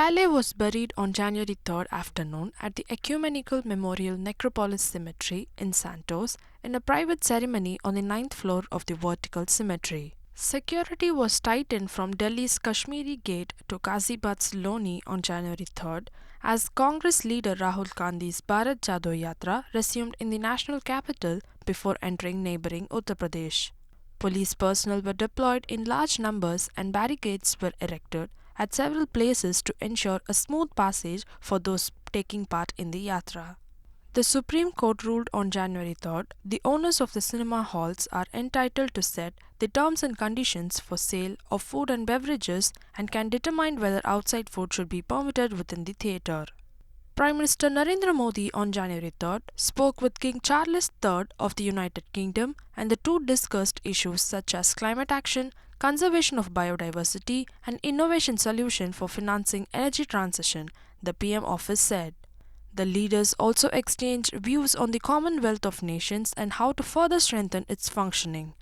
Pele was buried on January 3rd afternoon at the Ecumenical Memorial Necropolis cemetery in Santos in a private ceremony on the ninth floor of the vertical cemetery. Security was tightened from Delhi's Kashmere gate to Ghaziabad's Loni on January 3rd as Congress leader Rahul Gandhi's Bharat Jodo Yatra resumed in the national capital before entering neighbouring Uttar Pradesh. Police personnel were deployed in large numbers and barricades were erected at several places to ensure a smooth passage for those taking part in the Yatra. The Supreme Court ruled on January 3rd the owners of the cinema halls are entitled to set the terms and conditions for sale of food and beverages and can determine whether outside food should be permitted within the theatre. Prime Minister Narendra Modi on January 3rd spoke with King Charles III of the United Kingdom and the two discussed issues such as climate action, conservation of biodiversity and innovation solution for financing energy transition, the PM office said. The leaders also exchanged views on the Commonwealth of Nations and how to further strengthen its functioning.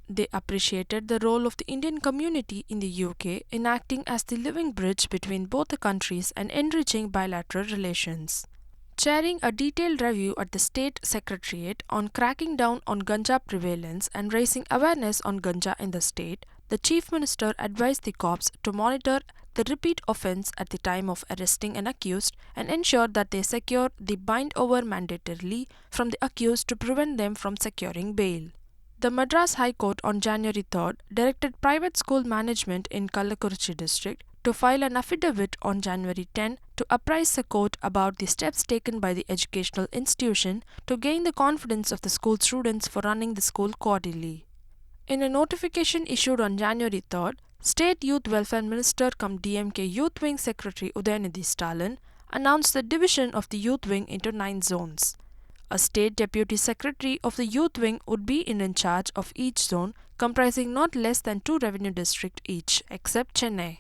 They appreciated the role of the Indian community in the UK in acting as the living bridge between both the countries and enriching bilateral relations. Chairing a detailed review at the State Secretariat on cracking down on ganja prevalence and raising awareness on ganja in the state, the Chief Minister advised the cops to monitor the repeat offence at the time of arresting an accused and ensure that they secure the bind over mandatorily from the accused to prevent them from securing bail. The Madras High Court on January 3rd directed private school management in Kallakurichi district to file an affidavit on January 10 to apprise the court about the steps taken by the educational institution to gain the confidence of the school students for running the school quarterly. In a notification issued on January 3rd, State Youth Welfare Minister cum DMK Youth Wing Secretary Udayanidhi Stalin announced the division of the Youth Wing into 9 zones. A State Deputy Secretary of the Youth Wing would be in charge of each zone, comprising not less than 2 revenue districts each, except Chennai.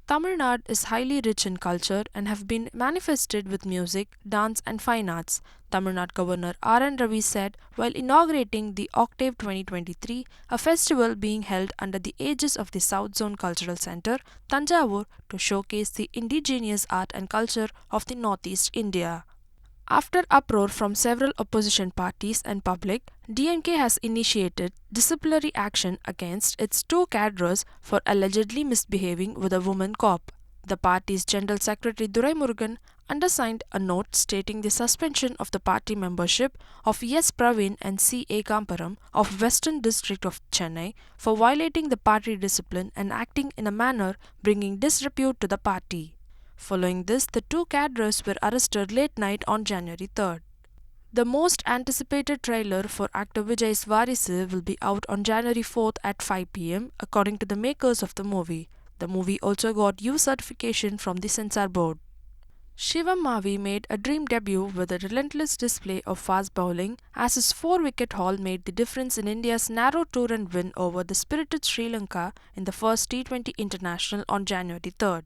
Tamil Nadu is highly rich in culture and have been manifested with music, dance and fine arts, Tamil Nadu Governor R.N. Ravi said while inaugurating the Octave 2023, a festival being held under the aegis of the South Zone Cultural Centre, Tanjavur, to showcase the indigenous art and culture of the Northeast India. After uproar from several opposition parties and public, DMK has initiated disciplinary action against its 2 cadres for allegedly misbehaving with a woman cop. The party's General Secretary Duraimurugan undersigned a note stating the suspension of the party membership of S. Praveen and C. A. Kamparam of Western District of Chennai for violating the party discipline and acting in a manner bringing disrepute to the party. Following this, the 2 cadres were arrested late night on January 3rd. The most anticipated trailer for actor Vijay's Varisu will be out on January 4th at 5 p.m. according to the makers of the movie. The movie also got U certification from the censor board. Shivam Mavi made a dream debut with a relentless display of fast bowling as his 4-wicket haul made the difference in India's narrow two-run win over the spirited Sri Lanka in the first T20 International on January 3rd.